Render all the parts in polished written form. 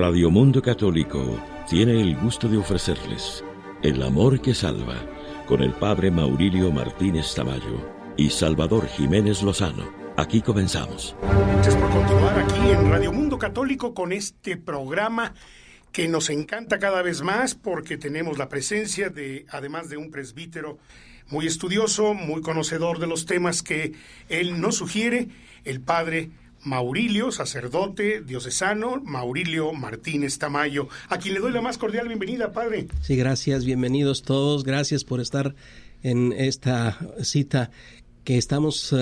Radio Mundo Católico tiene el gusto de ofrecerles El Amor que Salva con el Padre Maurilio Martínez Tamayo y Salvador Jiménez Lozano. Aquí comenzamos. Gracias por continuar aquí en Radio Mundo Católico con este programa que nos encanta cada vez más porque tenemos la presencia de, además de un presbítero muy estudioso, muy conocedor de los temas que él nos sugiere, el Padre Maurilio, sacerdote diocesano, Maurilio Martínez Tamayo, a quien le doy la más cordial bienvenida, Padre. Sí, gracias, bienvenidos todos, gracias por estar en esta cita que estamos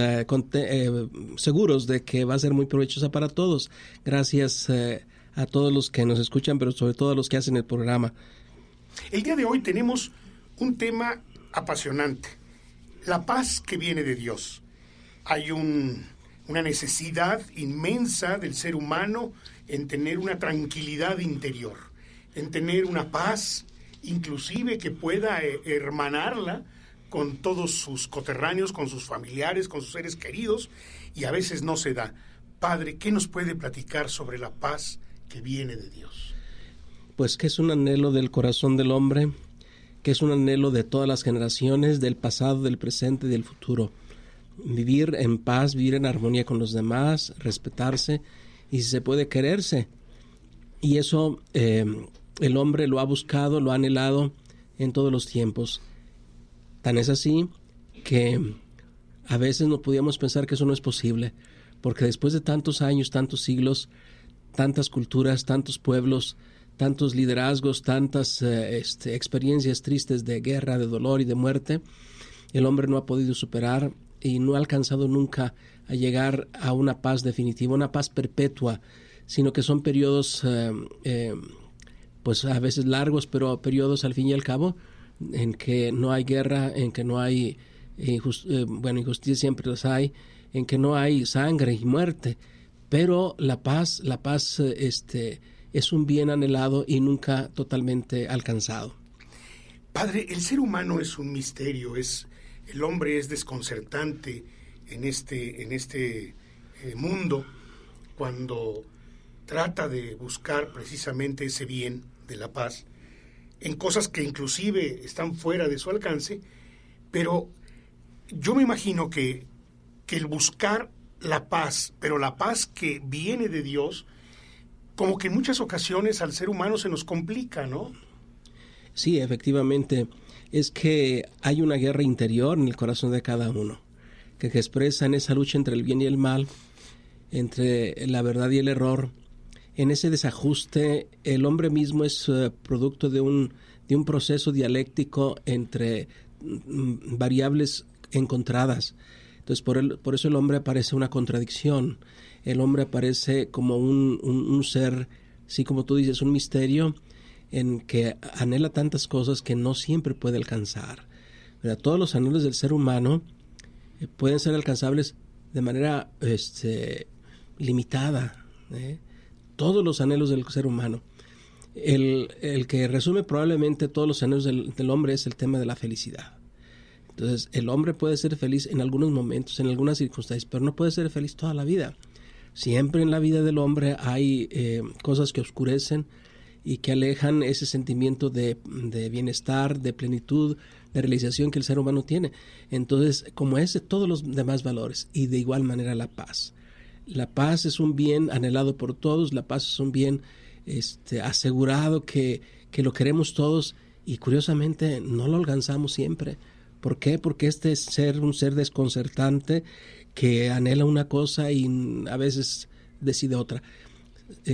seguros de que va a ser muy provechosa para todos. Gracias a todos los que nos escuchan, pero sobre todo a los que hacen el programa. El día de hoy tenemos un tema apasionante, la paz que viene de Dios. Hay una necesidad inmensa del ser humano en tener una tranquilidad interior, en tener una paz, inclusive que pueda hermanarla con todos sus coterráneos, con sus familiares, con sus seres queridos, y a veces no se da. Padre, ¿qué nos puede platicar sobre la paz que viene de Dios? Pues que es un anhelo del corazón del hombre, que es un anhelo de todas las generaciones, del pasado, del presente y del futuro. Vivir en paz, vivir en armonía con los demás, respetarse y si se puede quererse. Y eso el hombre lo ha buscado, lo ha anhelado en todos los tiempos. Tan es así que a veces no podíamos pensar que eso no es posible, porque después de tantos años, tantos siglos, tantas culturas, tantos pueblos, tantos liderazgos, tantas experiencias tristes de guerra, de dolor y de muerte, el hombre no ha podido superar y no ha alcanzado nunca a llegar a una paz definitiva, una paz perpetua, sino que son periodos pues a veces largos, pero periodos al fin y al cabo en que no hay guerra, en que no hay injusticia siempre las hay, en que no hay sangre y muerte, pero la paz es un bien anhelado y nunca totalmente alcanzado. Padre, el ser humano es un misterio, el hombre es desconcertante en este mundo cuando trata de buscar precisamente ese bien de la paz en cosas que inclusive están fuera de su alcance, pero yo me imagino que el buscar la paz, pero la paz que viene de Dios, como que en muchas ocasiones al ser humano se nos complica, ¿no? Sí, efectivamente. Es que hay una guerra interior en el corazón de cada uno, que expresa en esa lucha entre el bien y el mal, entre la verdad y el error. En ese desajuste, el hombre mismo es producto de un proceso dialéctico entre variables encontradas. Entonces, por eso el hombre aparece una contradicción. El hombre aparece como un ser, sí, como tú dices, un misterio, en que anhela tantas cosas que no siempre puede alcanzar. ¿Verdad? Todos los anhelos del ser humano pueden ser alcanzables de manera limitada. Todos los anhelos del ser humano. El que resume probablemente todos los anhelos del hombre es el tema de la felicidad. Entonces, el hombre puede ser feliz en algunos momentos, en algunas circunstancias, pero no puede ser feliz toda la vida. Siempre en la vida del hombre hay cosas que oscurecen y que alejan ese sentimiento de bienestar, de plenitud, de realización que el ser humano tiene. Entonces, como ese, todos los demás valores, y de igual manera la paz. La paz es un bien anhelado por todos, la paz es un bien asegurado que lo queremos todos, y curiosamente no lo alcanzamos siempre. ¿Por qué? Porque este es un ser desconcertante que anhela una cosa y a veces decide otra.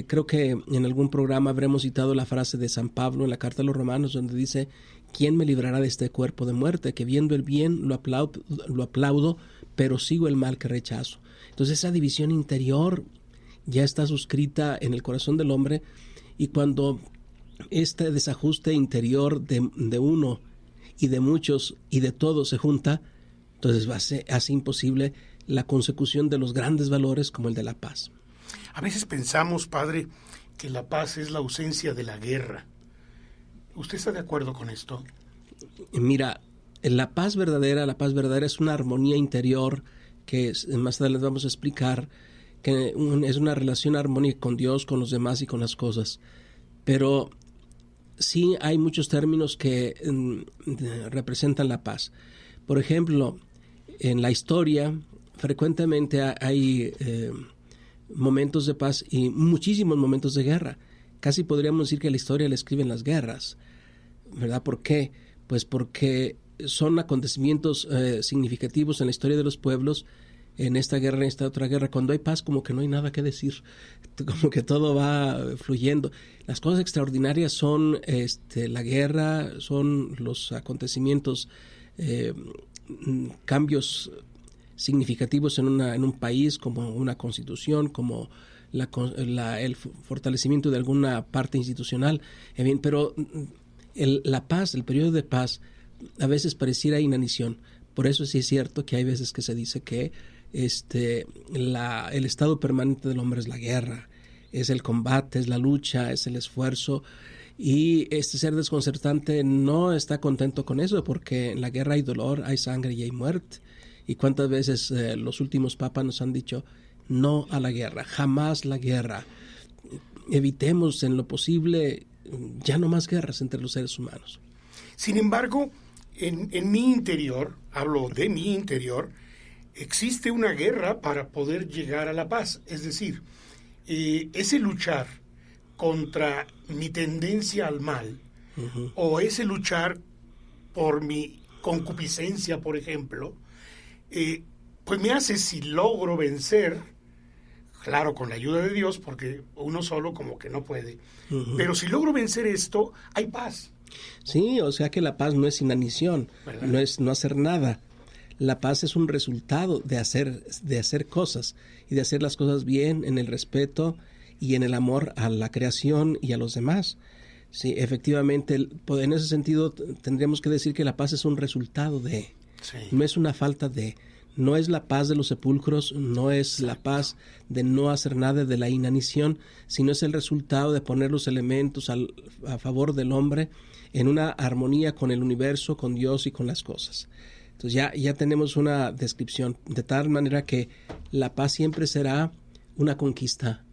Creo que en algún programa habremos citado la frase de San Pablo en la carta a los Romanos, donde dice: ¿quién me librará de este cuerpo de muerte? Que viendo el bien lo aplaudo, pero sigo el mal que rechazo. Entonces esa división interior ya está suscrita en el corazón del hombre, y cuando este desajuste interior de uno y de muchos y de todos se junta, entonces hace imposible la consecución de los grandes valores como el de la paz. A veces pensamos, Padre, que la paz es la ausencia de la guerra. ¿Usted está de acuerdo con esto? Mira, la paz verdadera es una armonía interior que más adelante vamos a explicar, que es una relación armónica con Dios, con los demás y con las cosas. Pero sí hay muchos términos que representan la paz. Por ejemplo, en la historia frecuentemente hay momentos de paz y muchísimos momentos de guerra. Casi podríamos decir que la historia la escriben las guerras, ¿verdad? ¿Por qué? Pues porque son acontecimientos significativos en la historia de los pueblos, en esta guerra, en esta otra guerra. Cuando hay paz, como que no hay nada que decir, como que todo va fluyendo. Las cosas extraordinarias son la guerra, son los acontecimientos, cambios significativos en un país, como una constitución, como el fortalecimiento de alguna parte institucional. Pero la paz, el periodo de paz, a veces pareciera inanición. Por eso sí es cierto que hay veces que se dice que el estado permanente del hombre es la guerra, es el combate, es la lucha, es el esfuerzo. Y este ser desconcertante no está contento con eso, porque en la guerra hay dolor, hay sangre y hay muerte. Y cuántas veces los últimos papas nos han dicho no a la guerra, jamás la guerra. Evitemos en lo posible ya no más guerras entre los seres humanos. Sin embargo, en mi interior, hablo de mi interior, existe una guerra para poder llegar a la paz. Es decir, ese luchar contra mi tendencia al mal, uh-huh, o ese luchar por mi concupiscencia, por ejemplo, pues me hace, si logro vencer, claro, con la ayuda de Dios, porque uno solo como que no puede, uh-huh, pero si logro vencer esto, hay paz. Sí, o sea que la paz no es inanición, ¿verdad? No es no hacer nada. La paz es un resultado de hacer cosas, y de hacer las cosas bien, en el respeto y en el amor a la creación y a los demás. Sí, efectivamente, en ese sentido tendríamos que decir que la paz es un resultado de, sí, no es una falta de, no es la paz de los sepulcros, no es la paz de no hacer nada, de la inanición, sino es el resultado de poner los elementos a favor del hombre en una armonía con el universo, con Dios y con las cosas. Entonces ya tenemos una descripción, de tal manera que la paz siempre será una conquista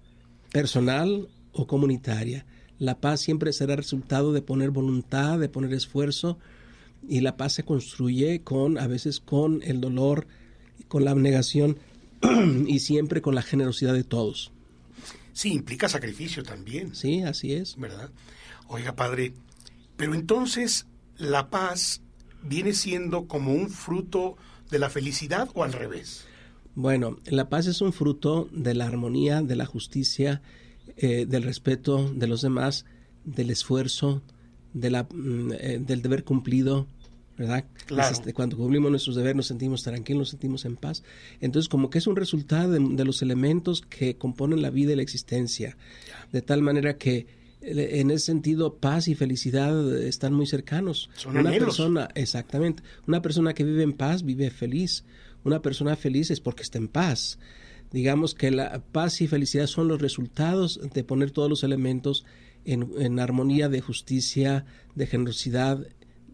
personal o comunitaria. La paz siempre será resultado de poner voluntad, de poner esfuerzo, y la paz se construye a veces con el dolor, con la abnegación y siempre con la generosidad de todos. Sí, implica sacrificio también. Sí, así es. ¿Verdad? Oiga, padre, pero entonces la paz viene siendo como un fruto de la felicidad, ¿o al revés? Bueno, la paz es un fruto de la armonía, de la justicia, del respeto de los demás, del esfuerzo, del deber cumplido, ¿verdad? Claro. Cuando cumplimos nuestros deberes nos sentimos tranquilos, nos sentimos en paz. Entonces, como que es un resultado de los elementos que componen la vida y la existencia, de tal manera que en ese sentido paz y felicidad están muy cercanos. Son anhelos. Exactamente, una persona que vive en paz vive feliz. Una persona feliz es porque está en paz. Digamos que la paz y felicidad son los resultados de poner todos los elementos en armonía de justicia, de generosidad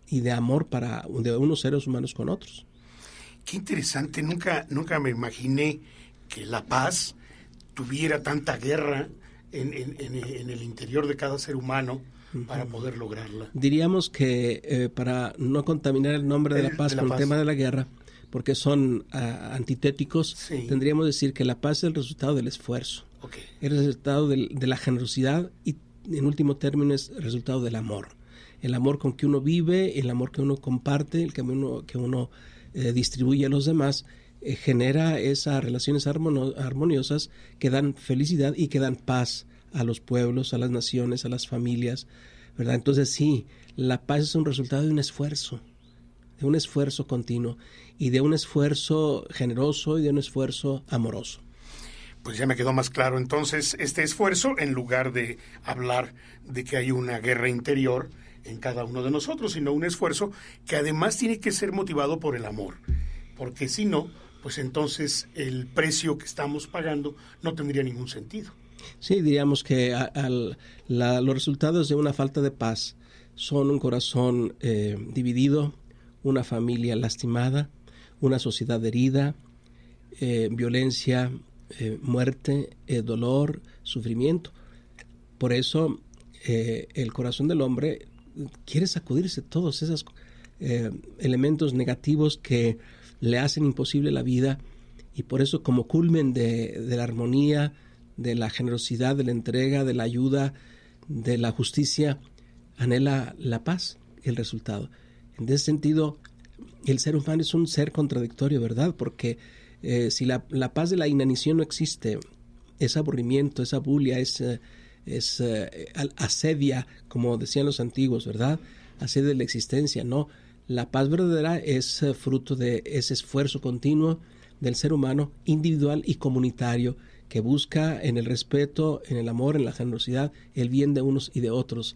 y de amor de unos seres humanos con otros. Qué interesante, nunca me imaginé que la paz tuviera tanta guerra en el interior de cada ser humano para poder lograrla. Diríamos que para no contaminar el nombre de la paz con el tema de la guerra, porque son antitéticos, sí, tendríamos que decir que la paz es el resultado del esfuerzo, okay, es el resultado de la generosidad y, en último término, es el resultado del amor. El amor con que uno vive, el amor que uno comparte, el que uno distribuye a los demás, genera esas relaciones armoniosas que dan felicidad y que dan paz a los pueblos, a las naciones, a las familias, ¿verdad? Entonces sí, la paz es un resultado de un esfuerzo continuo y de un esfuerzo generoso y de un esfuerzo amoroso. Pues ya me quedó más claro entonces este esfuerzo, en lugar de hablar de que hay una guerra interior en cada uno de nosotros, sino un esfuerzo que además tiene que ser motivado por el amor, porque si no, pues entonces el precio que estamos pagando no tendría ningún sentido. Sí, diríamos que los resultados de una falta de paz son un corazón dividido, una familia lastimada, una sociedad herida, violencia, muerte, dolor, sufrimiento. Por eso el corazón del hombre quiere sacudirse todos esos elementos negativos que le hacen imposible la vida, y por eso, como culmen de la armonía, de la generosidad, de la entrega, de la ayuda, de la justicia, anhela la paz, el resultado. En ese sentido, el ser humano es un ser contradictorio, ¿verdad? Porque si la paz de la inanición no existe, es aburrimiento, es bulia, es asedia, como decían los antiguos, ¿verdad? Asedia de la existencia, ¿no? La paz verdadera es fruto de ese esfuerzo continuo del ser humano, individual y comunitario, que busca en el respeto, en el amor, en la generosidad, el bien de unos y de otros.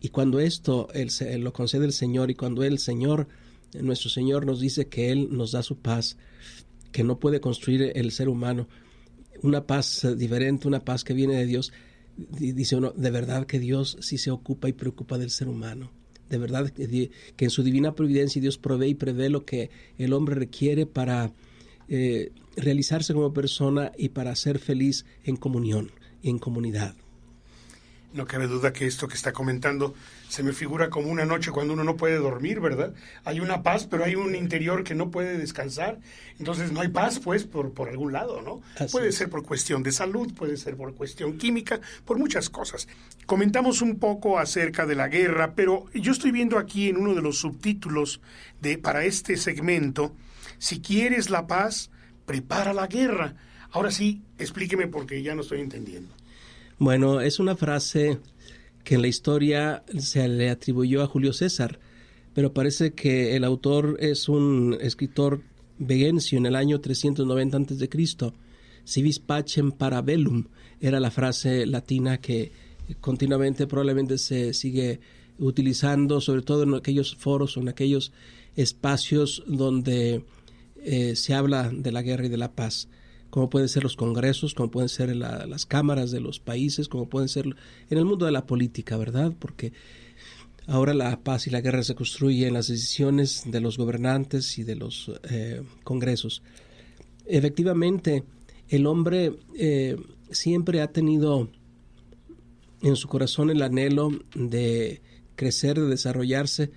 Y cuando esto lo concede el Señor, y cuando el Señor, nuestro Señor, nos dice que Él nos da su paz, que no puede construir el ser humano, una paz diferente, una paz que viene de Dios, dice uno, de verdad que Dios sí se ocupa y preocupa del ser humano. De verdad que en su divina providencia Dios provee y prevé lo que el hombre requiere para realizarse como persona y para ser feliz en comunión y en comunidad. No cabe duda que esto que está comentando se me figura como una noche cuando uno no puede dormir, ¿verdad? Hay una paz, pero hay un interior que no puede descansar. Entonces no hay paz, pues, por algún lado, ¿no? Puede ser por cuestión de salud, puede ser por cuestión química, por muchas cosas. Comentamos un poco acerca de la guerra, pero yo estoy viendo aquí en uno de los subtítulos para este segmento, si quieres la paz, prepara la guerra. Ahora sí, explíqueme porque ya no estoy entendiendo. Bueno, es una frase que en la historia se le atribuyó a Julio César, pero parece que el autor es un escritor vegencio en el año 390 a.C. Si vis pacem para bellum era la frase latina que continuamente probablemente se sigue utilizando, sobre todo en aquellos foros o en aquellos espacios donde se habla de la guerra y de la paz, como pueden ser los congresos, como pueden ser las cámaras de los países, como pueden ser en el mundo de la política, ¿verdad? Porque ahora la paz y la guerra se construyen en las decisiones de los gobernantes y de los congresos. Efectivamente, el hombre siempre ha tenido en su corazón el anhelo de crecer, de desarrollarse,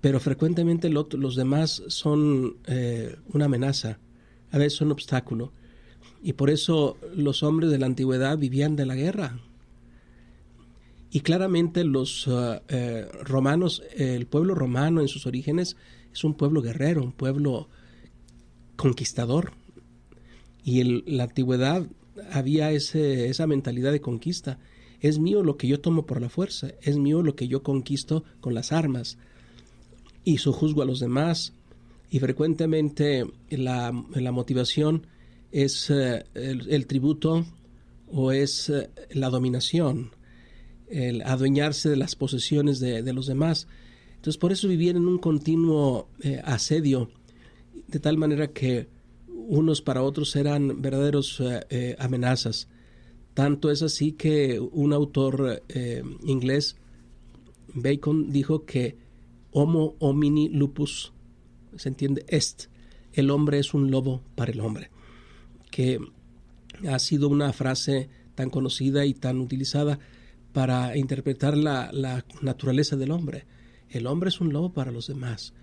pero frecuentemente los demás son una amenaza, a veces un obstáculo. Y por eso los hombres de la antigüedad vivían de la guerra. Y claramente los romanos, el pueblo romano en sus orígenes es un pueblo guerrero, un pueblo conquistador. Y en la antigüedad había esa mentalidad de conquista. Es mío lo que yo tomo por la fuerza, es mío lo que yo conquisto con las armas. Y sojuzgo a los demás. Y frecuentemente la motivación es el tributo o es la dominación, el adueñarse de las posesiones de los demás. Entonces por eso vivían en un continuo asedio, de tal manera que unos para otros eran verdaderos amenazas. Tanto es así que un autor inglés, Bacon, dijo que homo homini lupus, se entiende, el hombre es un lobo para el hombre, que ha sido una frase tan conocida y tan utilizada para interpretar la naturaleza del hombre. El hombre es un lobo para los demás.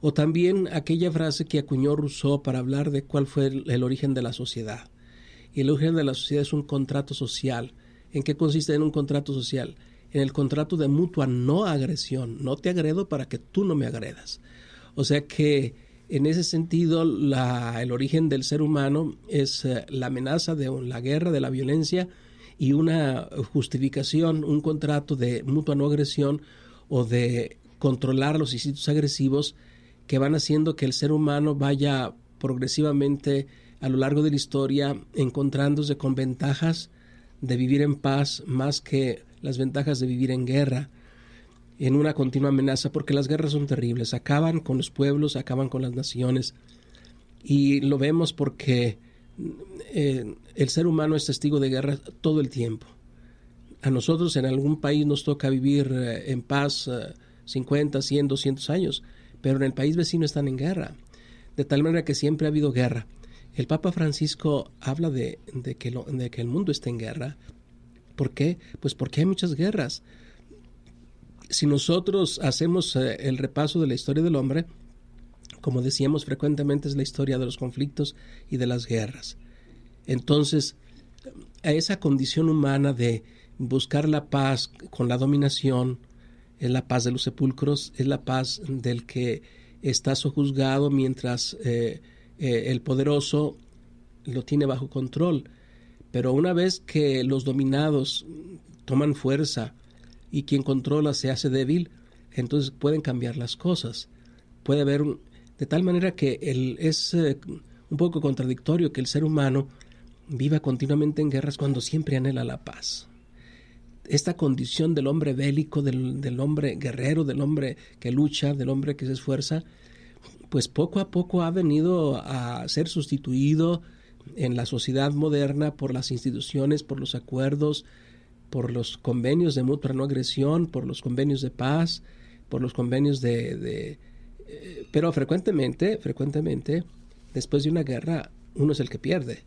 O también aquella frase que acuñó Rousseau para hablar de cuál fue el origen de la sociedad. Y el origen de la sociedad es un contrato social. ¿En qué consiste en un contrato social? En el contrato de mutua no agresión. No te agredo para que tú no me agredas. O sea que en ese sentido el origen del ser humano es la amenaza de la guerra, de la violencia, y una justificación, un contrato de mutua no agresión o de controlar los instintos agresivos que van haciendo que el ser humano vaya progresivamente a lo largo de la historia encontrándose con ventajas de vivir en paz más que las ventajas de vivir en guerra, en una continua amenaza, porque las guerras son terribles, acaban con los pueblos, acaban con las naciones, y lo vemos porque el ser humano es testigo de guerra todo el tiempo. A nosotros en algún país nos toca vivir en paz 50, 100, 200 años, pero en el país vecino están en guerra, de tal manera que siempre ha habido guerra. El Papa Francisco habla de que el mundo está en guerra. ¿Por qué? Pues porque hay muchas guerras. Si nosotros hacemos el repaso de la historia del hombre, como decíamos, frecuentemente es la historia de los conflictos y de las guerras. Entonces, a esa condición humana de buscar la paz con la dominación, es la paz de los sepulcros, es la paz del que está sojuzgado mientras el poderoso lo tiene bajo control. Pero una vez que los dominados toman fuerza y quien controla se hace débil, entonces pueden cambiar las cosas. Puede haber de tal manera que es un poco contradictorio que el ser humano viva continuamente en guerras cuando siempre anhela la paz. Esta condición del hombre bélico, del hombre guerrero, del hombre que lucha, del hombre que se esfuerza, pues poco a poco ha venido a ser sustituido en la sociedad moderna por las instituciones, por los acuerdos, por los convenios de mutua no agresión, por los convenios de paz, por los convenios pero frecuentemente, después de una guerra, uno es el que pierde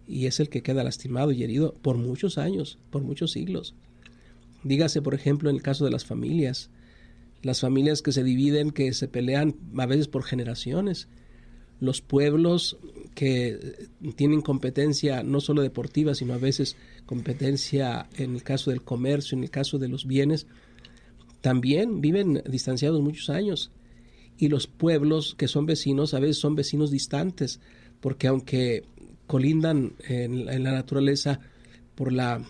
y es el que queda lastimado y herido por muchos años, por muchos siglos. Dígase, por ejemplo, en el caso de las familias que se dividen, que se pelean a veces por generaciones, los pueblos que tienen competencia no solo deportiva, sino a veces competencia en el caso del comercio, en el caso de los bienes, también viven distanciados muchos años. Y los pueblos que son vecinos, a veces son vecinos distantes, porque aunque colindan en la naturaleza por la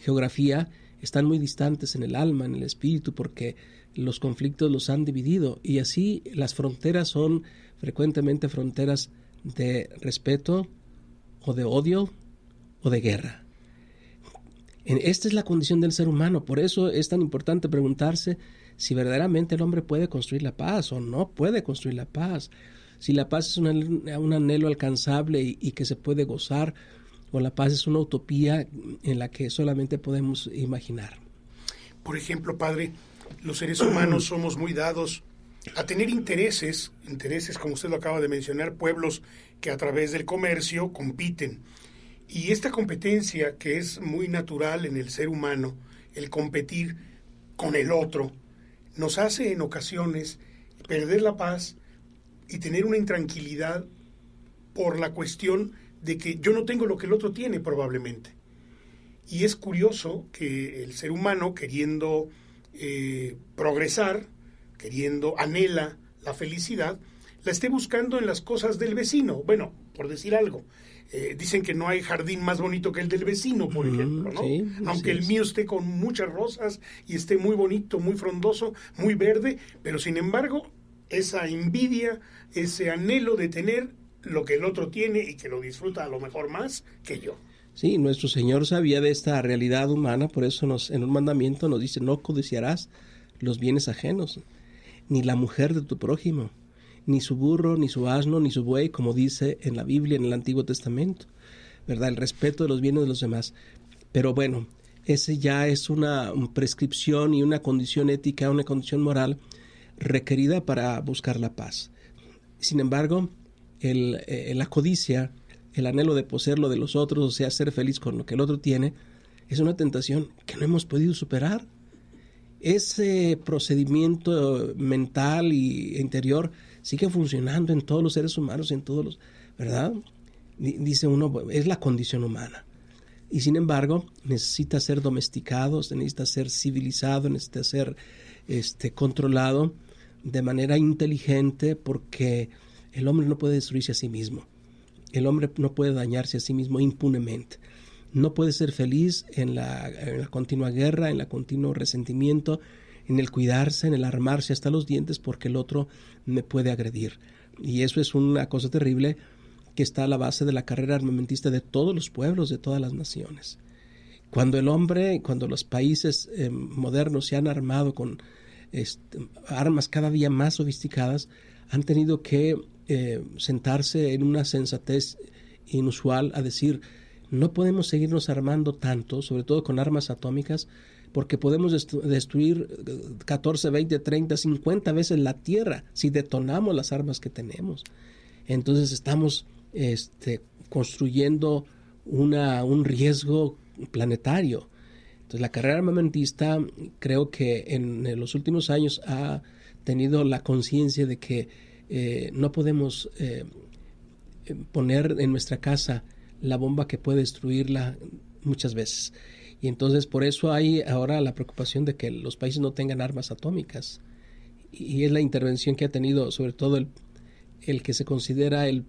geografía, están muy distantes en el alma, en el espíritu, porque los conflictos los han dividido. Y así las fronteras son frecuentemente fronteras de respeto o de odio o de guerra. Esta es la condición del ser humano. Por eso es tan importante preguntarse si verdaderamente el hombre puede construir la paz o no puede construir la paz. Si la paz es un anhelo alcanzable y que se puede gozar, o la paz es una utopía en la que solamente podemos imaginar. Por ejemplo, padre, los seres humanos somos muy dados a tener intereses como usted lo acaba de mencionar, pueblos que a través del comercio compiten. Y esta competencia que es muy natural en el ser humano, el competir con el otro, nos hace en ocasiones perder la paz y tener una intranquilidad por la cuestión de que yo no tengo lo que el otro tiene probablemente. Y es curioso que el ser humano, queriendo progresar, anhela la felicidad, la esté buscando en las cosas del vecino. Bueno, por decir algo, dicen que no hay jardín más bonito que el del vecino, por ejemplo, ¿no? Sí, aunque el mío esté con muchas rosas y esté muy bonito, muy frondoso, muy verde, pero sin embargo, esa envidia, ese anhelo de tener lo que el otro tiene y que lo disfruta a lo mejor más que yo. Sí, nuestro Señor sabía de esta realidad humana, por eso en un mandamiento nos dice: no codiciarás los bienes ajenos, ni la mujer de tu prójimo, ni su burro, ni su asno, ni su buey, como dice en la Biblia, en el Antiguo Testamento, ¿verdad? El respeto de los bienes de los demás. Pero bueno, ese ya es una prescripción y una condición ética, una condición moral requerida para buscar la paz. Sin embargo, la codicia, el anhelo de poseer lo de los otros, o sea, ser feliz con lo que el otro tiene, es una tentación que no hemos podido superar. Ese procedimiento mental e interior sigue funcionando en todos los seres humanos, en todos los, ¿verdad? Dice uno, es la condición humana. Y sin embargo, necesita ser domesticado, necesita ser civilizado, necesita ser controlado de manera inteligente, porque el hombre no puede destruirse a sí mismo. El hombre no puede dañarse a sí mismo impunemente. No puede ser feliz en la continua guerra, en el continuo resentimiento, en el cuidarse, en el armarse hasta los dientes porque el otro me puede agredir. Y eso es una cosa terrible que está a la base de la carrera armamentista de todos los pueblos, de todas las naciones. Cuando los países modernos se han armado con armas cada día más sofisticadas, han tenido que sentarse en una sensatez inusual a decir: no podemos seguirnos armando tanto, sobre todo con armas atómicas, porque podemos destruir 14, 20, 30, 50 veces la Tierra si detonamos las armas que tenemos. Entonces estamos construyendo un riesgo planetario. Entonces la carrera armamentista creo que en los últimos años ha tenido la conciencia de que no podemos poner en nuestra casa la bomba que puede destruirla muchas veces. Y entonces por eso hay ahora la preocupación de que los países no tengan armas atómicas. Y es la intervención que ha tenido sobre todo el que se considera el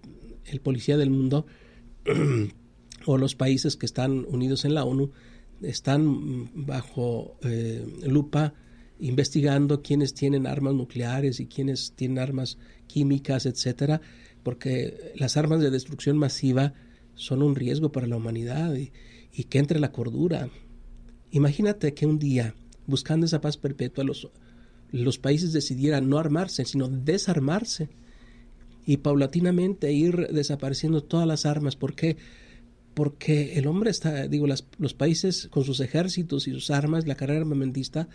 policía del mundo o los países que están unidos en la ONU están bajo lupa investigando quiénes tienen armas nucleares y quiénes tienen armas químicas, etcétera, porque las armas de destrucción masiva son un riesgo para la humanidad y que entre la cordura. Imagínate que un día, buscando esa paz perpetua, los países decidieran no armarse, sino desarmarse y paulatinamente ir desapareciendo todas las armas. ¿Por qué? Porque el hombre los países con sus ejércitos y sus armas, la carrera armamentista,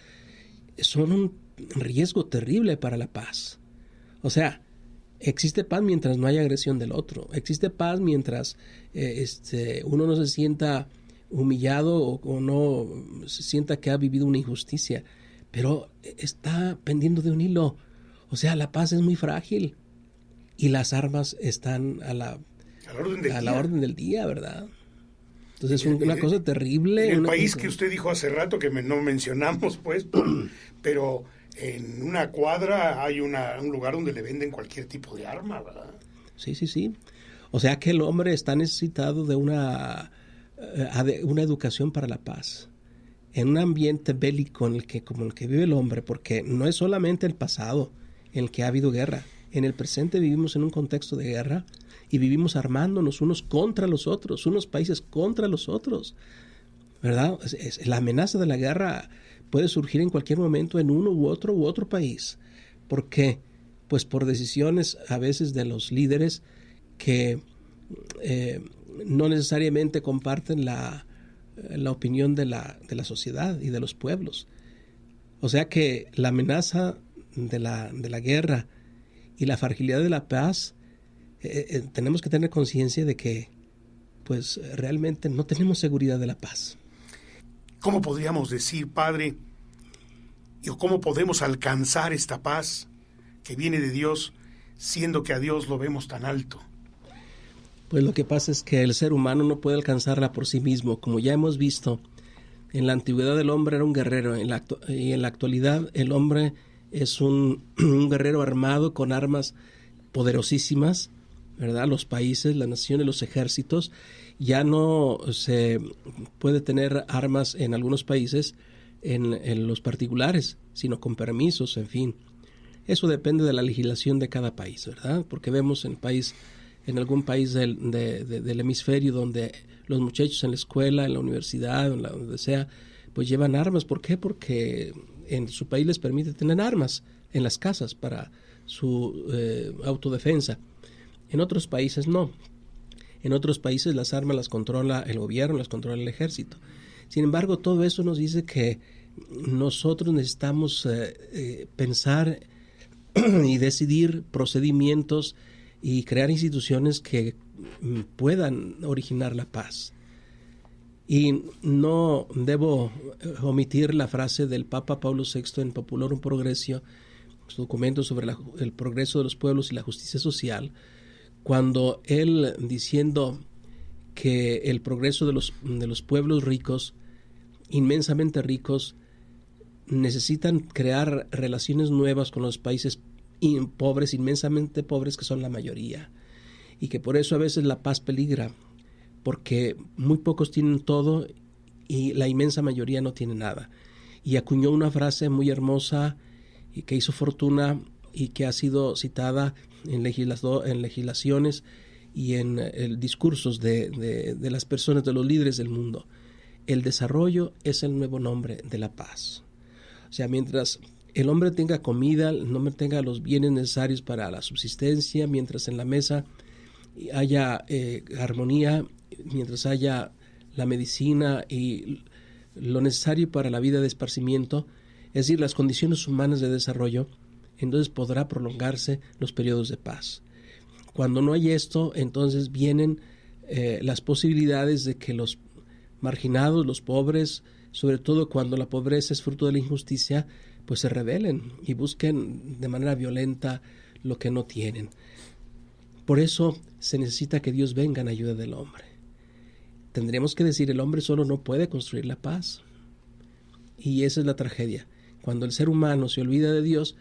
son un riesgo terrible para la paz. O sea, existe paz mientras no haya agresión del otro. Existe paz mientras uno no se sienta humillado o no se sienta que ha vivido una injusticia. Pero está pendiendo de un hilo. O sea, la paz es muy frágil y las armas están a la orden del día, ¿verdad? Entonces es una cosa terrible. En el país que usted dijo hace rato, que no mencionamos, pues, pero en una cuadra hay un lugar donde le venden cualquier tipo de arma, ¿verdad? Sí. O sea que el hombre está necesitado de una educación para la paz. En un ambiente bélico como el que vive el hombre, porque no es solamente el pasado en el que ha habido guerra. En el presente vivimos en un contexto de guerra y vivimos armándonos unos contra los otros, unos países contra los otros, ¿verdad? La amenaza de la guerra puede surgir en cualquier momento en uno u otro país. ¿Por qué? Pues por decisiones a veces de los líderes que no necesariamente comparten la opinión de la sociedad y de los pueblos. O sea que la amenaza de la guerra y la fragilidad de la paz, tenemos que tener conciencia de que pues realmente no tenemos seguridad de la paz. ¿Cómo podríamos decir, Padre, o cómo podemos alcanzar esta paz que viene de Dios, siendo que a Dios lo vemos tan alto? Pues lo que pasa es que el ser humano no puede alcanzarla por sí mismo. Como ya hemos visto, en la antigüedad el hombre era un guerrero y en la actualidad el hombre es un guerrero armado con armas poderosísimas, ¿verdad? Los países, las naciones, los ejércitos, ya no se puede tener armas en algunos países en los particulares, sino con permisos, en fin. Eso depende de la legislación de cada país, ¿verdad? Porque vemos en algún país del hemisferio donde los muchachos en la escuela, en la universidad, donde sea, pues llevan armas. ¿Por qué? Porque en su país les permite tener armas en las casas para su autodefensa. En otros países no. En otros países las armas las controla el gobierno, las controla el ejército. Sin embargo, todo eso nos dice que nosotros necesitamos pensar y decidir procedimientos y crear instituciones que puedan originar la paz. Y no debo omitir la frase del Papa Pablo VI en Populorum Progressio, su documento sobre el progreso de los pueblos y la justicia social, cuando él, diciendo que el progreso de los pueblos ricos, inmensamente ricos, necesitan crear relaciones nuevas con los países pobres, inmensamente pobres, que son la mayoría, y que por eso a veces la paz peligra, porque muy pocos tienen todo y la inmensa mayoría no tiene nada. Y acuñó una frase muy hermosa y que hizo fortuna y que ha sido citada en legislaciones y en discursos de las personas, de los líderes del mundo. El desarrollo es el nuevo nombre de la paz. O sea, mientras el hombre tenga comida, el hombre tenga los bienes necesarios para la subsistencia, mientras en la mesa haya armonía, mientras haya la medicina y lo necesario para la vida de esparcimiento, es decir, las condiciones humanas de desarrollo, entonces podrá prolongarse los periodos de paz. Cuando no hay esto, entonces vienen las posibilidades de que los marginados, los pobres, sobre todo cuando la pobreza es fruto de la injusticia, pues se rebelen y busquen de manera violenta lo que no tienen. Por eso se necesita que Dios venga en ayuda del hombre. Tendríamos que decir, el hombre solo no puede construir la paz. Y esa es la tragedia. Cuando el ser humano se olvida de Dios,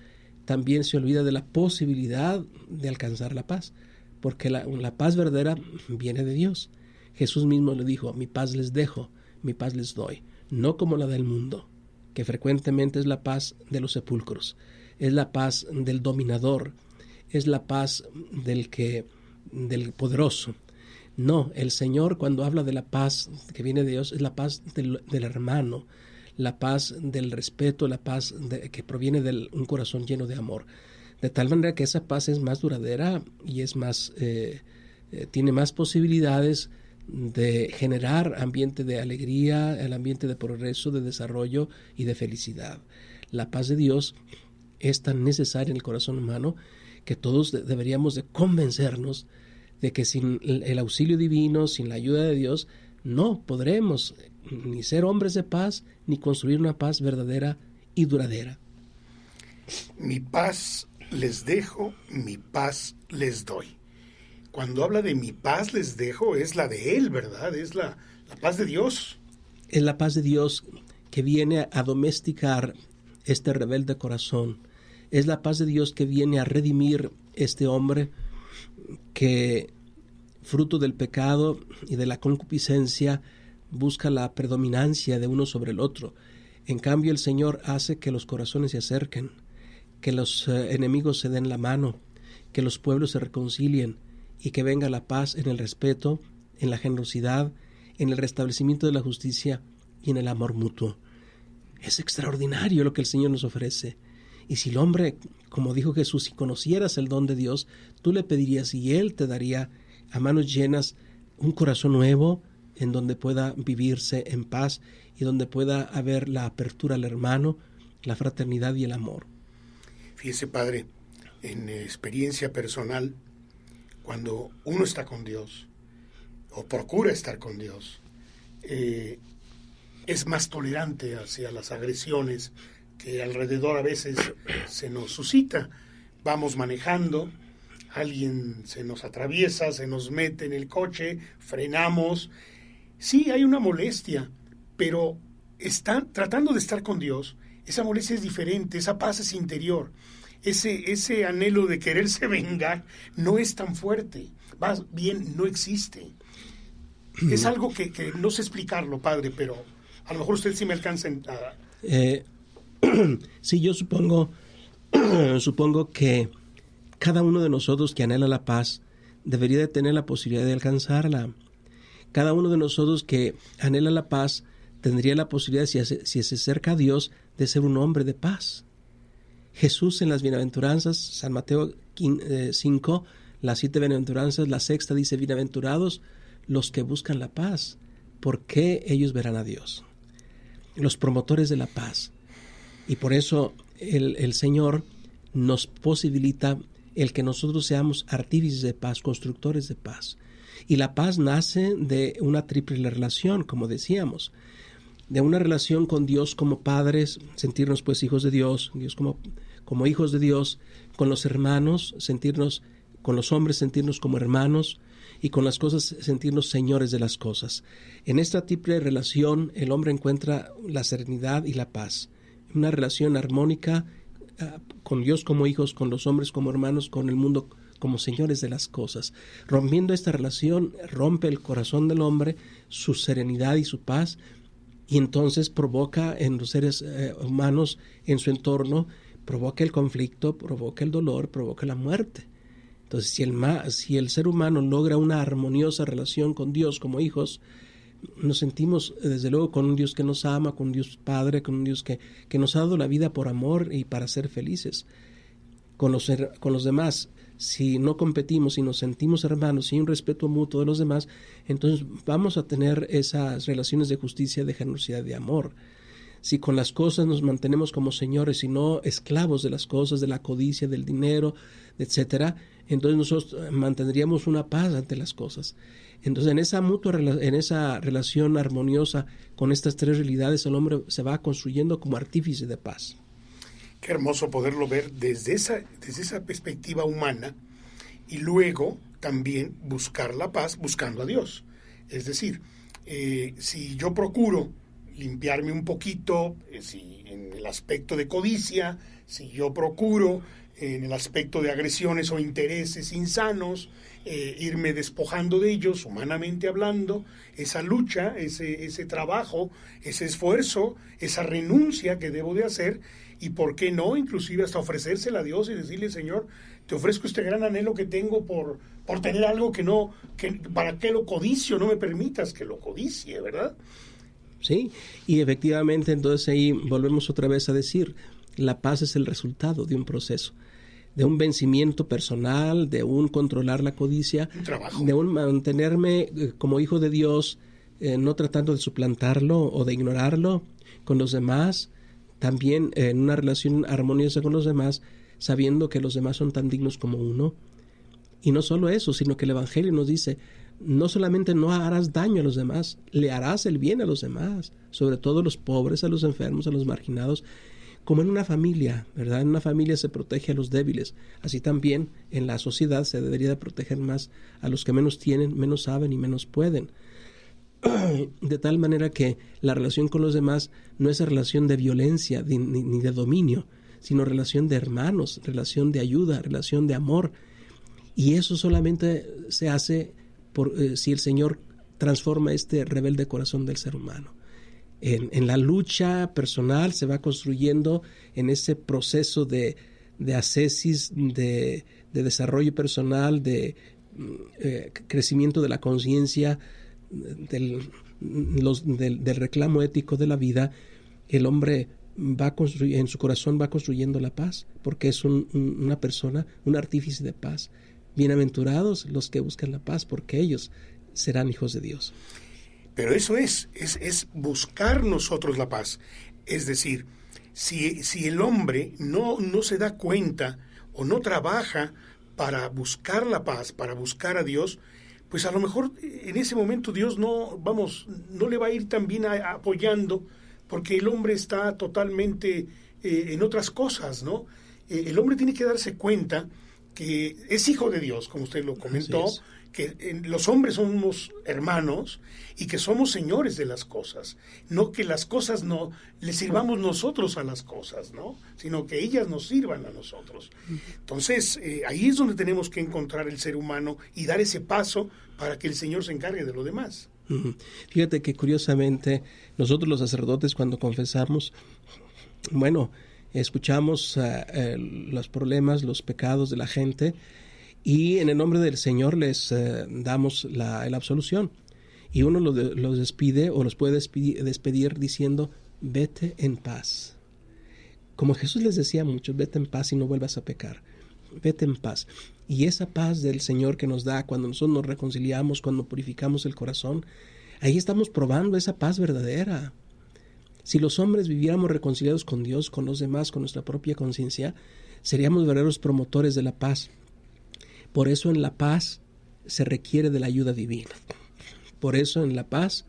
también se olvida de la posibilidad de alcanzar la paz, porque la paz verdadera viene de Dios. Jesús mismo le dijo, mi paz les dejo, mi paz les doy, no como la del mundo, que frecuentemente es la paz de los sepulcros, es la paz del dominador, es la paz del poderoso. No, el Señor, cuando habla de la paz que viene de Dios, es la paz del hermano, la paz del respeto, la paz que proviene de un corazón lleno de amor. De tal manera que esa paz es más duradera y es más, tiene más posibilidades de generar ambiente de alegría, el ambiente de progreso, de desarrollo y de felicidad. La paz de Dios es tan necesaria en el corazón humano que todos deberíamos de convencernos de que sin el auxilio divino, sin la ayuda de Dios, no podremos ni ser hombres de paz, ni construir una paz verdadera y duradera. Mi paz les dejo, mi paz les doy. Cuando habla de mi paz les dejo, es la de Él, ¿verdad? Es la paz de Dios. Es la paz de Dios que viene a domesticar este rebelde corazón. Es la paz de Dios que viene a redimir este hombre que, fruto del pecado y de la concupiscencia, busca la predominancia de uno sobre el otro. En cambio, el Señor hace que los corazones se acerquen, que los enemigos se den la mano, que los pueblos se reconcilien y que venga la paz en el respeto, en la generosidad, en el restablecimiento de la justicia y en el amor mutuo. Es extraordinario lo que el Señor nos ofrece. Y si el hombre, como dijo Jesús, si conocieras el don de Dios, tú le pedirías y Él te daría a manos llenas un corazón nuevo en donde pueda vivirse en paz y donde pueda haber la apertura al hermano, la fraternidad y el amor. Fíjese, Padre, en experiencia personal, cuando uno está con Dios o procura estar con Dios, es más tolerante hacia las agresiones que alrededor a veces se nos suscita. Vamos manejando, alguien se nos atraviesa, se nos mete en el coche, frenamos. Sí, hay una molestia, pero tratando de estar con Dios, esa molestia es diferente, esa paz es interior. Ese anhelo de quererse vengar no es tan fuerte, más bien no existe. Es algo que no sé explicarlo, Padre, pero a lo mejor usted sí me alcanza a... Sí, yo supongo que cada uno de nosotros que anhela la paz debería de tener la posibilidad de alcanzarla. Cada uno de nosotros que anhela la paz tendría la posibilidad, si se acerca a Dios, de ser un hombre de paz. Jesús en las bienaventuranzas, San Mateo 5, las 7 bienaventuranzas, la sexta dice, bienaventurados los que buscan la paz, porque ellos verán a Dios. Los promotores de la paz. Y por eso el Señor nos posibilita el que nosotros seamos artífices de paz, constructores de paz. Y la paz nace de una triple relación, como decíamos, de una relación con Dios como padres, sentirnos pues hijos de Dios, Dios como hijos de Dios, con los hermanos, sentirnos, con los hombres sentirnos como hermanos, y con las cosas sentirnos señores de las cosas. En esta triple relación el hombre encuentra la serenidad y la paz, una relación armónica con Dios como hijos, con los hombres como hermanos, con el mundo como señores de las cosas. Rompiendo esta relación, rompe el corazón del hombre, su serenidad y su paz, y entonces provoca en los seres humanos, en su entorno, provoca el conflicto, provoca el dolor, provoca la muerte. Entonces, si el ser humano logra una armoniosa relación con Dios como hijos, nos sentimos desde luego con un Dios que nos ama, con un Dios Padre, con un Dios que nos ha dado la vida por amor y para ser felices. Con los demás, si no competimos, si nos sentimos hermanos, si hay un respeto mutuo de los demás, entonces vamos a tener esas relaciones de justicia, de generosidad, de amor. Si con las cosas nos mantenemos como señores y no esclavos de las cosas, de la codicia, del dinero, etcétera, entonces nosotros mantendríamos una paz ante las cosas. Entonces, en esa relación armoniosa con estas tres realidades, el hombre se va construyendo como artífice de paz. Qué hermoso poderlo ver desde esa perspectiva humana y luego también buscar la paz buscando a Dios. Es decir, si yo procuro limpiarme un poquito, si en el aspecto de codicia, si yo procuro en el aspecto de agresiones o intereses insanos, irme despojando de ellos, humanamente hablando, esa lucha, ese trabajo, ese esfuerzo, esa renuncia que debo de hacer, y por qué no, inclusive hasta ofrecérsela a Dios y decirle: Señor, te ofrezco este gran anhelo que tengo por tener algo ¿para qué lo codicio? No me permitas que lo codicie, ¿verdad? Sí, y efectivamente entonces ahí volvemos otra vez a decir, la paz es el resultado de un proceso, de un vencimiento personal, de un controlar la codicia, un trabajo, de un mantenerme como hijo de Dios, no tratando de suplantarlo o de ignorarlo con los demás, también en una relación armoniosa con los demás, sabiendo que los demás son tan dignos como uno. Y no solo eso, sino que el Evangelio nos dice, no solamente no harás daño a los demás, le harás el bien a los demás, sobre todo a los pobres, a los enfermos, a los marginados, como en una familia, ¿verdad? En una familia se protege a los débiles, así también en la sociedad se debería de proteger más a los que menos tienen, menos saben y menos pueden. De tal manera que la relación con los demás no es relación de violencia ni de dominio, sino relación de hermanos, relación de ayuda, relación de amor. Y eso solamente se hace si el Señor transforma este rebelde corazón del ser humano. En la lucha personal se va construyendo en ese proceso de ascesis, de desarrollo personal, de crecimiento de la conciencia, del reclamo ético de la vida. El hombre en su corazón va construyendo la paz, porque es una persona, un artífice de paz. Bienaventurados los que buscan la paz, porque ellos serán hijos de Dios. Pero eso es buscar nosotros la paz. Es decir, si el hombre no se da cuenta o no trabaja para buscar la paz, para buscar a Dios, pues a lo mejor en ese momento Dios no le va a ir tan bien apoyando, porque el hombre está totalmente en otras cosas, ¿no? El hombre tiene que darse cuenta que es hijo de Dios, como usted lo comentó, que los hombres somos hermanos y que somos señores de las cosas, no que las cosas no le sirvamos nosotros a las cosas, ¿no? Sino que ellas nos sirvan a nosotros. Entonces, ahí es donde tenemos que encontrar el ser humano y dar ese paso para que el Señor se encargue de lo demás. Fíjate que curiosamente nosotros los sacerdotes, cuando confesamos, escuchamos los problemas, los pecados de la gente, y en el nombre del Señor les damos la absolución. Y uno los despide o los puede despedir diciendo: vete en paz. Como Jesús les decía a muchos: vete en paz y no vuelvas a pecar. Vete en paz. Y esa paz del Señor que nos da cuando nosotros nos reconciliamos, cuando purificamos el corazón, ahí estamos probando esa paz verdadera. Si los hombres viviéramos reconciliados con Dios, con los demás, con nuestra propia conciencia, seríamos verdaderos promotores de la paz. Por eso en la paz se requiere de la ayuda divina. Por eso en la paz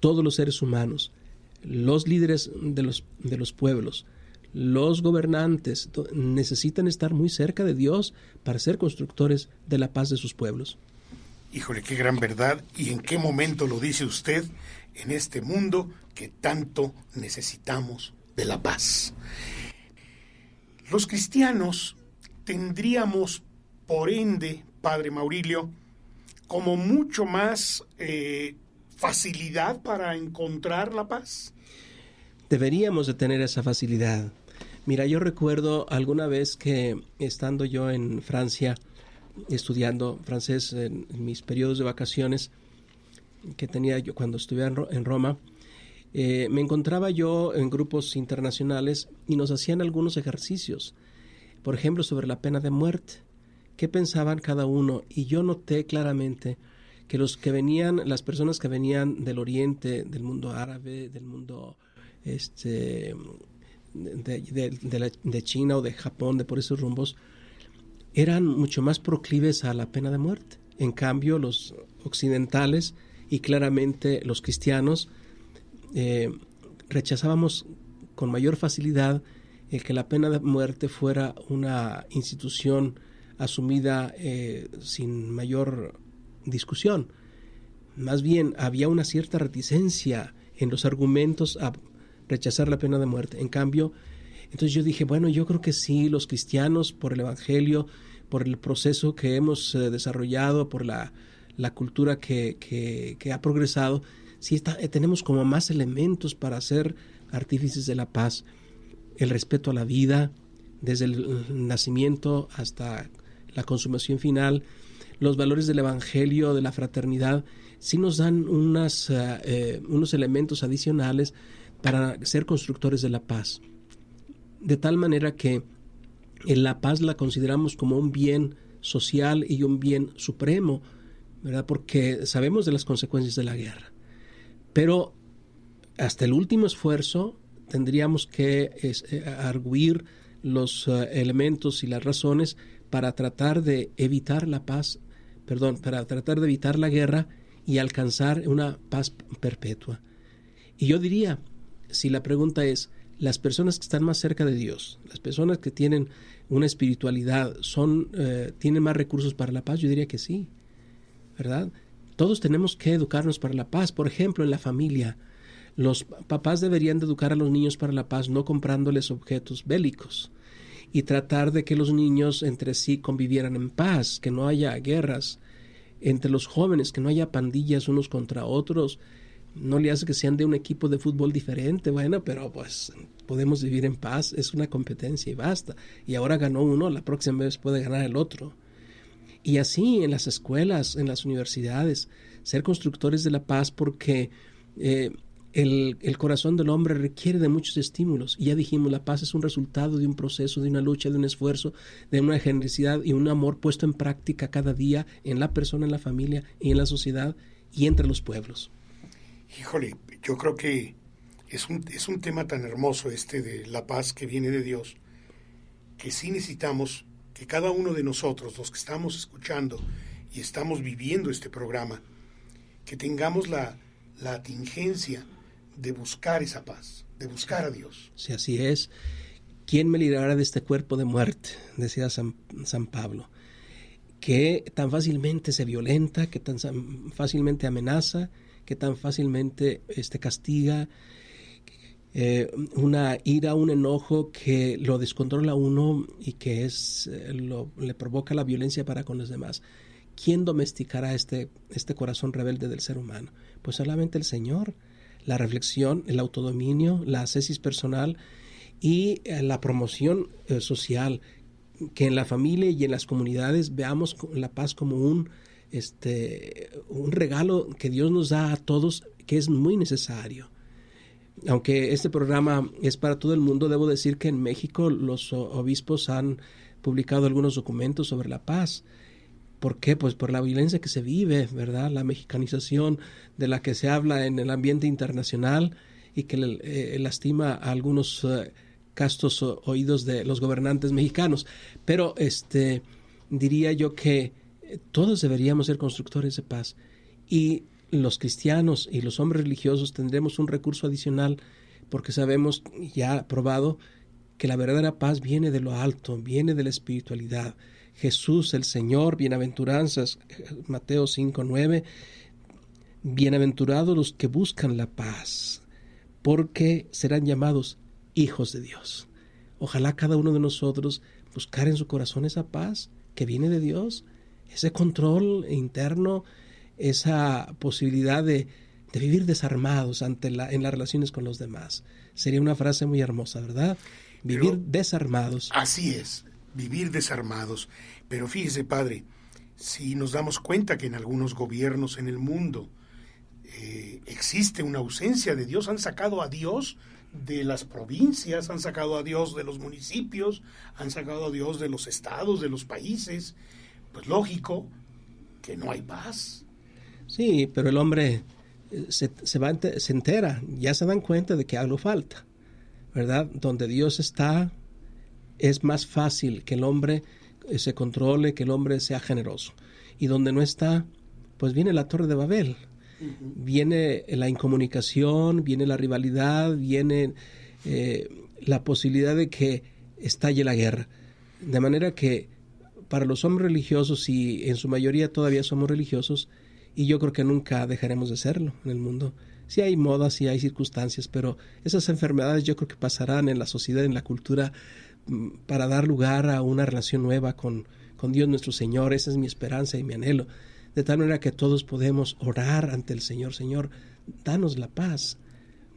todos los seres humanos, los líderes de los pueblos, los gobernantes, necesitan estar muy cerca de Dios para ser constructores de la paz de sus pueblos. Híjole, qué gran verdad. ¿Y en qué momento lo dice usted? En este mundo que tanto necesitamos de la paz. Los cristianos tendríamos, por ende, Padre Maurilio, como mucho más facilidad para encontrar la paz. Deberíamos de tener esa facilidad. Mira, yo recuerdo alguna vez que estando yo en Francia, estudiando francés en mis periodos de vacaciones que tenía yo cuando estuve en Roma, me encontraba yo en grupos internacionales y nos hacían algunos ejercicios, por ejemplo, sobre la pena de muerte. ¿Qué pensaban cada uno? Y yo noté claramente que las personas que venían del Oriente, del mundo árabe, del mundo de China o de Japón, de por esos rumbos, eran mucho más proclives a la pena de muerte. En cambio, los occidentales y claramente los cristianos rechazábamos con mayor facilidad el que la pena de muerte fuera una institución asumida sin mayor discusión. Más bien, había una cierta reticencia en los argumentos a rechazar la pena de muerte. En cambio, entonces yo dije, bueno, yo creo que sí, los cristianos, por el Evangelio, por el proceso que hemos desarrollado, por la cultura que ha progresado, sí tenemos como más elementos para ser artífices de la paz. El respeto a la vida, desde el nacimiento hasta la consumación final, los valores del Evangelio, de la fraternidad, sí nos dan unos elementos adicionales para ser constructores de la paz. De tal manera que la paz la consideramos como un bien social y un bien supremo, ¿verdad? Porque sabemos de las consecuencias de la guerra. Pero hasta el último esfuerzo tendríamos que arguir los elementos y las razones para tratar de evitar para tratar de evitar la guerra y alcanzar una paz perpetua. Y yo diría, si la pregunta es, las personas que están más cerca de Dios, las personas que tienen una espiritualidad, tienen más recursos para la paz, yo diría que sí, ¿verdad? Todos tenemos que educarnos para la paz. Por ejemplo, en la familia, los papás deberían de educar a los niños para la paz, no comprándoles objetos bélicos, y tratar de que los niños entre sí convivieran en paz, que no haya guerras entre los jóvenes, que no haya pandillas unos contra otros. No le hace que sean de un equipo de fútbol diferente, bueno, pero pues podemos vivir en paz, es una competencia y basta. Y ahora ganó uno, la próxima vez puede ganar el otro. Y así en las escuelas, en las universidades, ser constructores de la paz, porque el corazón del hombre requiere de muchos estímulos. Y ya dijimos, la paz es un resultado de un proceso, de una lucha, de un esfuerzo, de una generosidad y un amor puesto en práctica cada día en la persona, en la familia y en la sociedad y entre los pueblos. Híjole, yo creo que es un tema tan hermoso de la paz que viene de Dios, que sí necesitamos que cada uno de nosotros, los que estamos escuchando y estamos viviendo este programa, que tengamos la tingencia de buscar esa paz, de buscar a Dios. Sí, así es. ¿Quién me librará de este cuerpo de muerte?, decía San Pablo, que tan fácilmente se violenta, que tan fácilmente amenaza, que tan fácilmente castiga, una ira, un enojo que lo descontrola a uno y que le provoca la violencia para con los demás. ¿Quién domesticará este corazón rebelde del ser humano? Pues solamente el Señor. La reflexión, el autodominio, la ascesis personal y la promoción social, que en la familia y en las comunidades veamos la paz como un regalo que Dios nos da a todos, que es muy necesario. Aunque este programa es para todo el mundo, debo decir que en México los obispos han publicado algunos documentos sobre la paz. ¿Por qué? Pues por la violencia que se vive, ¿verdad? La mexicanización de la que se habla en el ambiente internacional y que lastima a algunos castos oídos de los gobernantes mexicanos. Pero diría yo que todos deberíamos ser constructores de paz, y los cristianos y los hombres religiosos tendremos un recurso adicional, porque sabemos, ya probado, que la verdadera paz viene de lo alto, viene de la espiritualidad. Jesús, el Señor, bienaventuranzas, Mateo 5:9, bienaventurados los que buscan la paz, porque serán llamados hijos de Dios. Ojalá cada uno de nosotros buscar en su corazón esa paz que viene de Dios, ese control interno, esa posibilidad de vivir desarmados en las relaciones con los demás. Sería una frase muy hermosa, ¿verdad? Vivir desarmados. Así es, vivir desarmados. Pero fíjese, padre, si nos damos cuenta que en algunos gobiernos en el mundo existe una ausencia de Dios, han sacado a Dios de las provincias, han sacado a Dios de los municipios, han sacado a Dios de los estados, de los países, pues lógico que no hay paz. Sí, pero el hombre se entera, ya se dan cuenta de que algo falta, ¿verdad? Donde Dios está, es más fácil que el hombre se controle, que el hombre sea generoso. y donde no está, pues viene la Torre de Babel. Viene la incomunicación, viene la rivalidad, viene la posibilidad de que estalle la guerra. De manera que para los hombres religiosos, y en su mayoría todavía somos religiosos, y yo creo que nunca dejaremos de serlo en el mundo. Sí hay modas, sí hay circunstancias, pero esas enfermedades yo creo que pasarán en la sociedad, en la cultura, para dar lugar a una relación nueva con Dios nuestro Señor. Esa es mi esperanza y mi anhelo. De tal manera que todos podemos orar ante el Señor. Señor, danos la paz.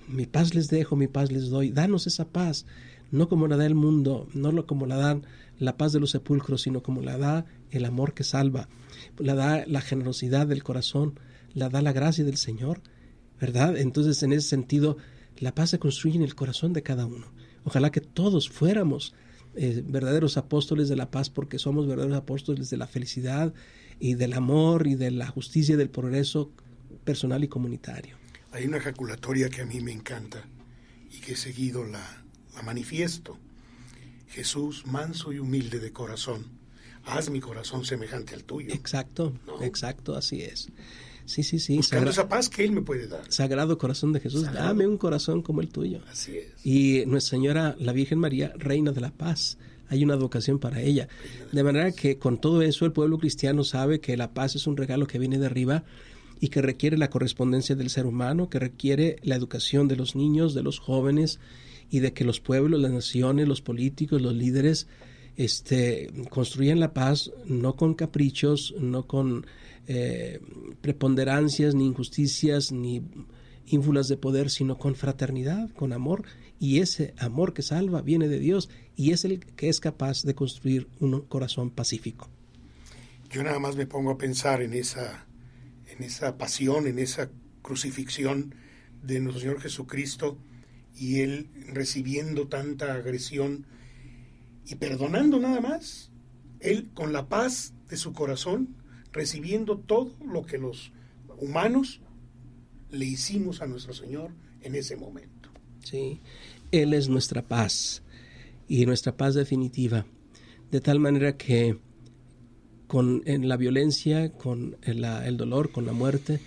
Mi paz les dejo, mi paz les doy. Danos esa paz, no como la da el mundo, no como la dan la paz de los sepulcros, sino como la da el amor que salva, la da la generosidad del corazón, la da la gracia del Señor, ¿verdad? Entonces, en ese sentido, la paz se construye en el corazón de cada uno. Ojalá que todos fuéramos verdaderos apóstoles de la paz, porque somos verdaderos apóstoles de la felicidad y del amor y de la justicia y del progreso personal y comunitario. Hay una ejaculatoria que a mí me encanta y que seguido la manifiesto. Jesús, manso y humilde de corazón, haz mi corazón semejante al tuyo. Exacto, ¿no? Exacto, así es. Sí. Buscando esa paz que Él me puede dar. Sagrado corazón de Jesús, dame un corazón como el tuyo. Así es. Y Nuestra Señora, la Virgen María, Reina de la Paz, hay una advocación para ella. De manera que con todo eso el pueblo cristiano sabe que la paz es un regalo que viene de arriba y que requiere la correspondencia del ser humano, que requiere la educación de los niños, de los jóvenes, y de que los pueblos, las naciones, los políticos, los líderes construyan la paz no con caprichos, no con preponderancias, ni injusticias, ni ínfulas de poder, sino con fraternidad, con amor, y ese amor que salva viene de Dios y es el que es capaz de construir un corazón pacífico. Yo nada más me pongo a pensar en esa pasión, en esa crucifixión de nuestro Señor Jesucristo, y Él recibiendo tanta agresión y perdonando nada más, Él con la paz de su corazón, recibiendo todo lo que los humanos le hicimos a nuestro Señor en ese momento. Sí, Él es nuestra paz y nuestra paz definitiva, de tal manera que en la violencia, con el dolor, con la muerte,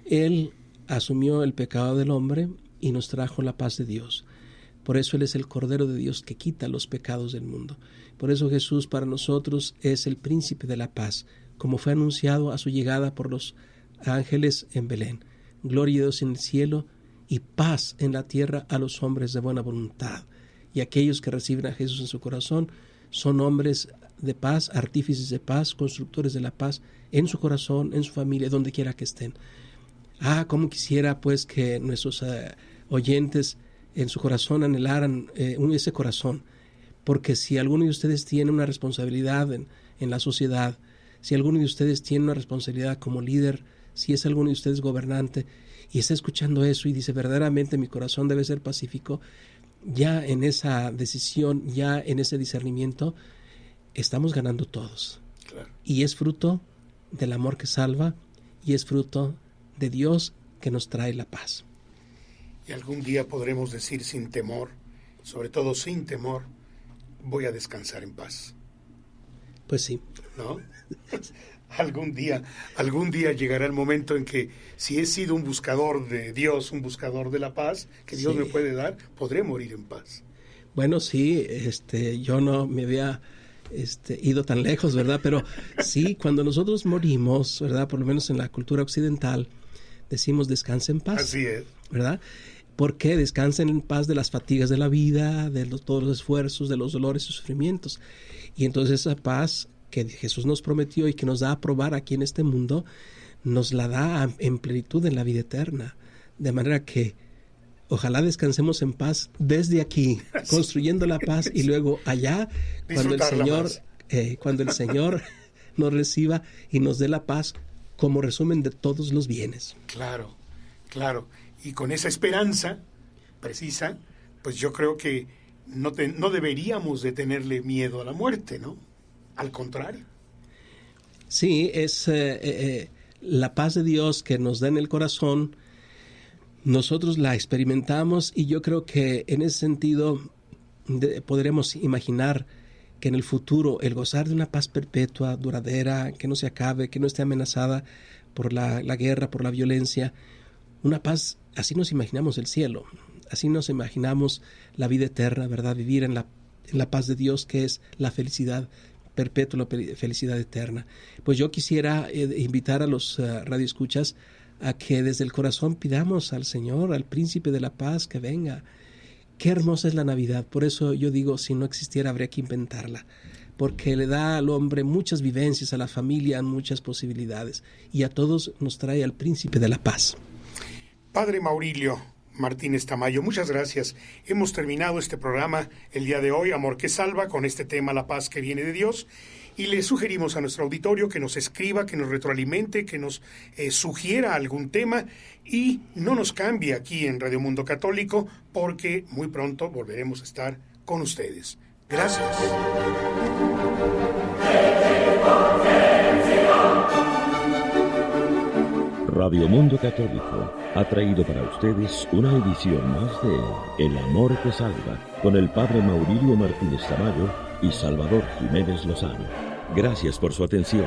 Él asumió el pecado del hombre y nos trajo la paz de Dios. Por eso Él es el Cordero de Dios que quita los pecados del mundo. Por eso Jesús para nosotros es el príncipe de la paz, como fue anunciado a su llegada por los ángeles en Belén. Gloria a Dios en el cielo y paz en la tierra a los hombres de buena voluntad. Y aquellos que reciben a Jesús en su corazón son hombres de paz, artífices de paz, constructores de la paz en su corazón, en su familia, donde quiera que estén. Cómo quisiera pues que nuestros oyentes en su corazón anhelaran ese corazón, porque si alguno de ustedes tiene una responsabilidad en la sociedad, si alguno de ustedes tiene una responsabilidad como líder, si es alguno de ustedes gobernante y está escuchando eso y dice verdaderamente mi corazón debe ser pacífico, ya en esa decisión, ya en ese discernimiento, estamos ganando todos. Claro. Y es fruto del amor que salva y es fruto de Dios que nos trae la paz. Y algún día podremos decir sin temor, sobre todo sin temor, voy a descansar en paz. Pues sí. ¿No? Algún día llegará el momento en que si he sido un buscador de Dios, un buscador de la paz que Dios me puede dar, podré morir en paz. Bueno, sí, yo no me había ido tan lejos, ¿verdad? Pero sí, cuando nosotros morimos, ¿verdad? Por lo menos en la cultura occidental, decimos descansa en paz. Así es. ¿Verdad? Porque descansen en paz de las fatigas de la vida, de todos los esfuerzos, de los dolores y sufrimientos. Y entonces esa paz que Jesús nos prometió y que nos da a probar aquí en este mundo, nos la da en plenitud en la vida eterna. De manera que ojalá descansemos en paz desde aquí, construyendo la paz, y luego allá, cuando el Señor nos reciba y nos dé la paz como resumen de todos los bienes. Claro, claro. Y con esa esperanza precisa, pues yo creo que no deberíamos de tenerle miedo a la muerte, ¿no? Al contrario. Sí, es la paz de Dios que nos da en el corazón. Nosotros la experimentamos y yo creo que en ese sentido podremos imaginar que en el futuro el gozar de una paz perpetua, duradera, que no se acabe, que no esté amenazada por la guerra, por la violencia, una paz, así nos imaginamos el cielo, así nos imaginamos la vida eterna, ¿verdad? Vivir en la paz de Dios, que es la felicidad perpetua, la felicidad eterna. Pues yo quisiera invitar a los radioescuchas a que desde el corazón pidamos al Señor, al Príncipe de la Paz, que venga. Qué hermosa es la Navidad. Por eso yo digo, si no existiera habría que inventarla, porque le da al hombre muchas vivencias, a la familia muchas posibilidades, y a todos nos trae al Príncipe de la Paz. Padre Maurilio Martínez Tamayo, muchas gracias. Hemos terminado este programa el día de hoy, Amor que Salva, con este tema, la paz que viene de Dios. Y le sugerimos a nuestro auditorio que nos escriba, que nos retroalimente, que nos sugiera algún tema y no nos cambie aquí en Radio Mundo Católico, porque muy pronto volveremos a estar con ustedes. Gracias. Radio Mundo Católico ha traído para ustedes una edición más de El Amor que Salva, con el Padre Maurilio Martínez Tamayo y Salvador Jiménez Lozano. Gracias por su atención.